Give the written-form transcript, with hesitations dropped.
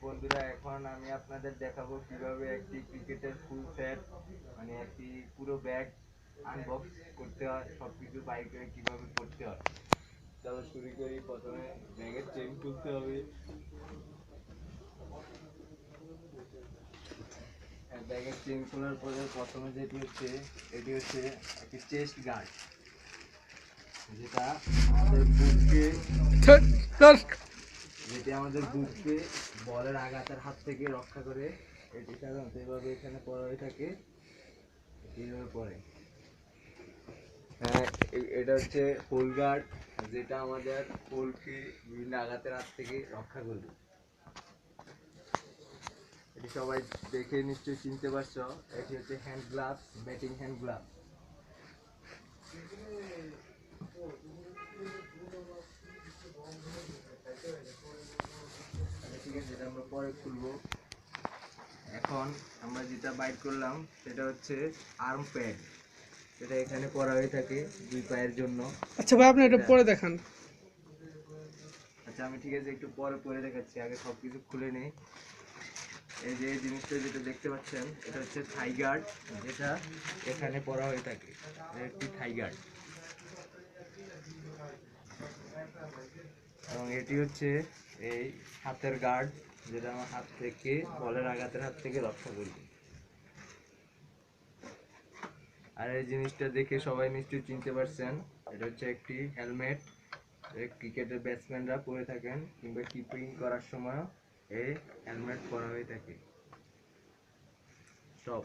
বন্ধুরা, এখন আমি আপনাদের দেখাবো কিভাবে একটি ক্রিকেটের ফুল সেট মানে একটি পুরো ব্যাগ আনবক্স করতে হয়, সবকিছু বাইকে কিভাবে করতে হয়। চলো শুরু করি। প্রথমে ব্যাগের চেন খুলতে হবে। ব্যাগের চেন খোলার পরে প্রথমে এটি হচ্ছে একটি চেস্ট গার্ড, যেটা আমাদের বুককে বলের আঘাতের হাত থেকে রক্ষা করে। এটি সাধারণত এভাবে এখানে পড়া হয়ে থাকে, এইভাবে পড়ে। হ্যাঁ, এটা হচ্ছে হোল গার্ড, যেটা আমাদের পোলকে বিভিন্ন আঘাতের হাত থেকে রক্ষা করবে। এটি সবাই দেখে নিশ্চয়ই চিনতে পারছো। এটি হচ্ছে hand gloves, batting hand gloves. ঠিক আছে, এটা আমরা পরে খুলবো। এখন আমরা যেটা বাইট করলাম সেটা হচ্ছে আর্ম প্যাড। এটা এখানে পরা হয়ে থাকে দুই পায়ের জন্য। আচ্ছা ভাই, আপনি এটা পরে দেখান। আচ্ছা, আমি ঠিক আছে একটু পরে পরে দেখাচ্ছি, আগে সব কিছু খুলে নেই। এই যে জিনিসটা যেটা দেখতে পাচ্ছেন, এটা হচ্ছে থাই গার্ড, যেটা এখানে পরা হয়ে থাকে। একটি থাই গার্ড। এবং এটি হচ্ছে এই হাতের গার্ড, যেটা আমার হাত থেকে বলের আঘাতের হাত থেকে রক্ষা করবে। আর এই জিনিসটা দেখে সবাই নিশ্চয়ই চিনতে পারছেন, এটা হচ্ছে একটি হেলমেট। ক্রিকেটের ব্যাটসম্যানরা পরে থাকেন, কিংবা কিপিং করার সময় এই হেলমেট পরা হয়ে থাকে। সব